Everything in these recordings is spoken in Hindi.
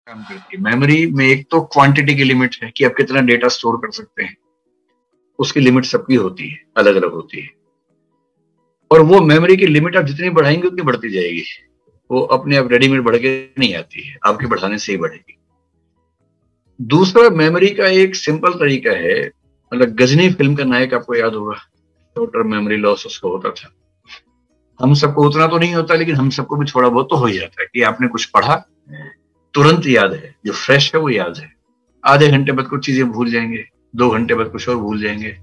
काम करती है। मेमोरी में एक तो क्वांटिटी की लिमिट है कि आप कितना डेटा स्टोर कर सकते हैं, उसकी लिमिट सबकी होती है, अलग अलग होती है। और वो मेमोरी की लिमिट आप जितनी बढ़ाएंगे उतनी बढ़ती जाएगी, वो अपने आप रेडीमेड बढ़ के नहीं आती है, आपके बढ़ाने से ही बढ़ेगी। दूसरा, मेमोरी का एक सिंपल तरीका है, मतलब गजनी फिल्म का नायक आपको याद होगा, शॉर्ट टर्म मेमोरी लॉस उसको होता था। हम सबको उतना तो नहीं होता, लेकिन हम सबको भी थोड़ा बहुत तो हो ही जाता है कि आपने कुछ पढ़ा, तुरंत याद है, जो फ्रेश है वो याद है। आधे घंटे बाद कुछ चीजें भूल जाएंगे, 2 घंटे बाद कुछ और भूल जाएंगे,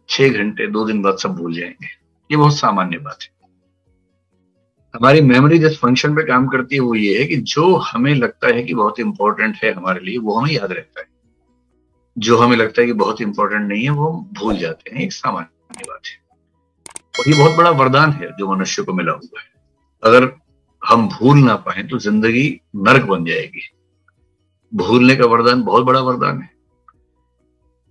6 घंटे 2 दिन बाद सब भूल जाएंगे। ये बहुत सामान्य बात है। हमारी मेमोरी जिस फंक्शन पे काम करती है वो ये है कि जो हमें लगता है कि बहुत इंपॉर्टेंट है हमारे लिए, वो हमें याद रहता है। जो हमें लगता है कि बहुत इंपॉर्टेंट नहीं है, वो हम भूल जाते हैं। एक सामान्य बात है, और ये बहुत बड़ा वरदान है जो मनुष्य को मिला हुआ है। अगर हम भूल ना पाए तो जिंदगी नर्क बन जाएगी। भूलने का वरदान बहुत बड़ा वरदान है।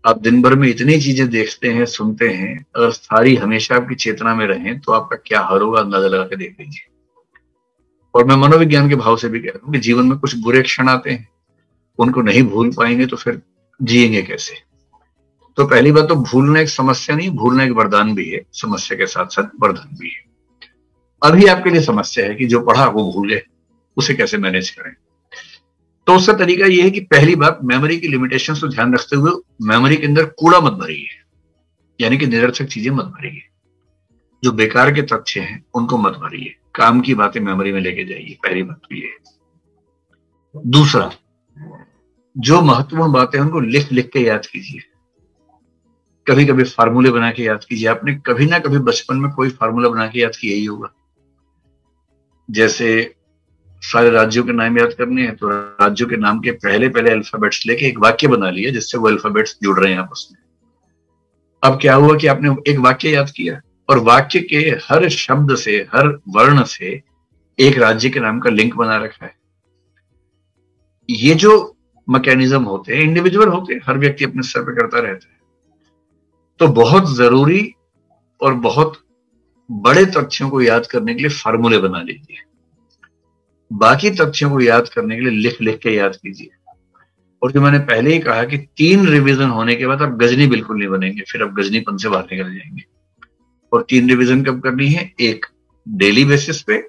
आप दिन भर में इतनी चीजें देखते हैं, सुनते हैं, अगर सारी हमेशा आपकी चेतना में रहें तो आपका क्या हाल होगा, अंदाजा लगा के देख लीजिए। और मैं मनोविज्ञान के भाव से भी कह रहा हूं कि जीवन में कुछ बुरे क्षण आते हैं, उनको नहीं भूल पाएंगे तो फिर जिएंगे कैसे। तो पहली बात तो भूलना एक समस्या नहीं, भूलना एक वरदान भी है, समस्या के साथ साथ वरदान भी है। अभी आपके लिए समस्या है कि जो पढ़ा वो भूल गए, उसे कैसे मैनेज करें। तो उसका तरीका यह है कि पहली बात, मेमोरी की लिमिटेशंस को ध्यान रखते हुए मेमोरी के अंदर कूड़ा मत भरिए, यानी कि निरर्थक चीजें मत भरिए। जो बेकार के तथ्य हैं उनको मत भरिए, काम की बातें मेमोरी में लेके जाइए। पहली बात तो ये है। दूसरा, जो महत्वपूर्ण बातें हैं उनको लिख लिख के याद कीजिए। कभी कभी फार्मूले बना के याद कीजिए। आपने कभी ना कभी बचपन में कोई फार्मूला बना के याद किया ही होगा। जैसे सारे राज्यों के नाम याद करने हैं तो राज्यों के नाम के पहले पहले अल्फाबेट्स लेके एक वाक्य बना लिया जिससे वो अल्फाबेट्स जुड़ रहे हैं आपस में। अब क्या हुआ कि आपने एक वाक्य याद किया और वाक्य के हर शब्द से, हर वर्ण से एक राज्य के नाम का लिंक बना रखा है। ये जो मैकेनिज्म होते हैं इंडिविजुअल होते हैं, हर व्यक्ति अपने स्तर पर करता रहता है। तो बहुत जरूरी और बहुत बड़े तथ्यों को याद करने के लिए फार्मूले बना लीजिए। बाकी तथ्यों को याद करने के लिए लिख लिख के याद कीजिए। और जो मैंने पहले ही कहा कि 3 रिवीजन होने के बाद आप गजनी बिल्कुल नहीं बनेंगे, फिर आप गजनीपन से बाहर निकल जाएंगे। और 3 रिवीजन कब करनी है? एक डेली बेसिस पे,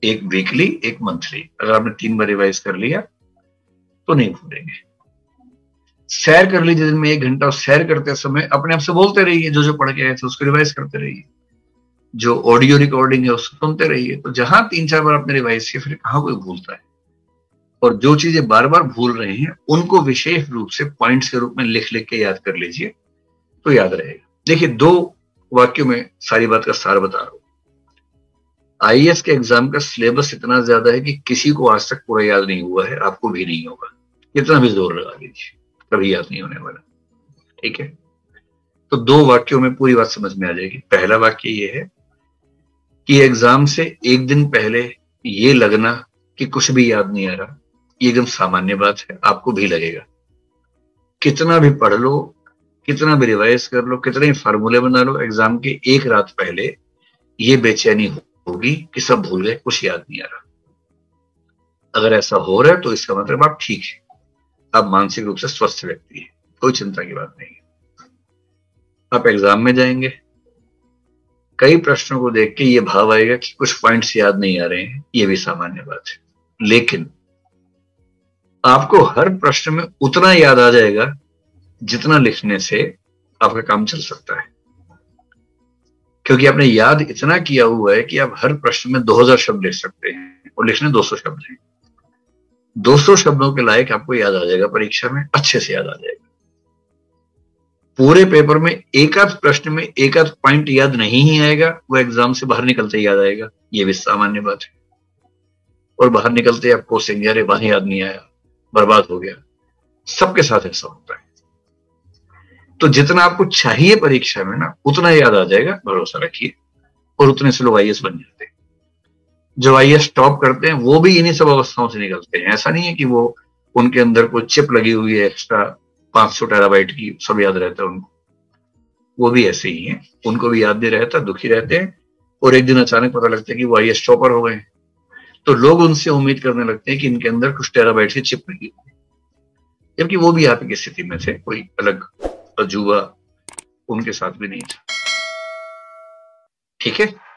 एक वीकली, एक मंथली। अगर आपने 3 बार रिवाइज कर लिया तो नहीं भूलेंगे। सैर कर लीजिए दिन में 1 घंटा, और सैर करते समय अपने आप से बोलते रहिए, जो जो पढ़ के आए थे उसको रिवाइज करते रहिए। जो ऑडियो रिकॉर्डिंग है उसको सुनते रहिए। तो जहां 3-4 बार आपने रिवाइज किया, फिर कहां कोई भूलता है। और जो चीजें बार बार भूल रहे हैं उनको विशेष रूप से पॉइंट्स के रूप में लिख लिख के याद कर लीजिए, तो याद रहेगा। देखिए, 2 वाक्यों में सारी बात का सार बता रहा हूं। आईएएस के एग्जाम का सिलेबस इतना ज्यादा है कि किसी को आज तक पूरा याद नहीं हुआ है, आपको भी नहीं होगा। इतना भी जोर लगा लीजिए, कभी याद नहीं होने वाला। ठीक है, तो 2 वाक्यों में पूरी बात समझ में आ जाएगी। पहला वाक्य ये है कि एग्जाम से 1 दिन पहले ये लगना कि कुछ भी याद नहीं आ रहा, ये एकदम सामान्य बात है, आपको भी लगेगा। कितना भी पढ़ लो, कितना भी रिवाइज कर लो, कितने फार्मूले बना लो, एग्जाम के 1 रात पहले ये बेचैनी होगी कि सब भूल गए, कुछ याद नहीं आ रहा। अगर ऐसा हो रहा है तो इसका मतलब आप ठीक है, आप मानसिक रूप से स्वस्थ व्यक्ति है, कोई चिंता की बात नहीं है। आप एग्जाम में जाएंगे, कई प्रश्नों को देख के ये भाव आएगा कि कुछ पॉइंट्स याद नहीं आ रहे हैं, ये भी सामान्य बात है। लेकिन आपको हर प्रश्न में उतना याद आ जाएगा जितना लिखने से आपका काम चल सकता है, क्योंकि आपने याद इतना किया हुआ है कि आप हर प्रश्न में 2000 शब्द लिख सकते हैं, और लिखने 200 शब्द हैं। 200 शब्दों के लायक आपको याद आ जाएगा, परीक्षा में अच्छे से याद आ जाएगा। पूरे पेपर में एक आध प्रश्न में एक आध पॉइंट याद नहीं ही आएगा, वो एग्जाम से बाहर निकलते याद आएगा, ये भी सामान्य बात है। और बाहर निकलते आप कोसेंगे, अरे वहां याद नहीं आया, बर्बाद हो गया। सबके साथ ऐसा होता है। तो जितना आपको चाहिए परीक्षा में ना, उतना याद आ जाएगा, भरोसा रखिए। और उतने से लोग आईएएस बन जाते हैं। जो आईएएस टॉप करते हैं वो भी इन्हीं सब अवस्थाओं से निकलते हैं। ऐसा नहीं है कि वो उनके अंदर कोई चिप लगी हुई है एक्स्ट्रा 500 टेराबाइट की, सब याद रहता है उनको। वो भी ऐसे ही हैं, उनको भी याद नहीं रहता, दुखी रहते हैं, और एक दिन अचानक पता लगता है कि वो आईएएस टॉपर हो गए। तो लोग उनसे उम्मीद करने लगते हैं कि इनके अंदर कुछ टेराबाइट की चिप लगी। जबकि वो भी आप की स्थिति में थे, कोई अलग अजूबा उनके साथ भी नहीं था। ठीक है।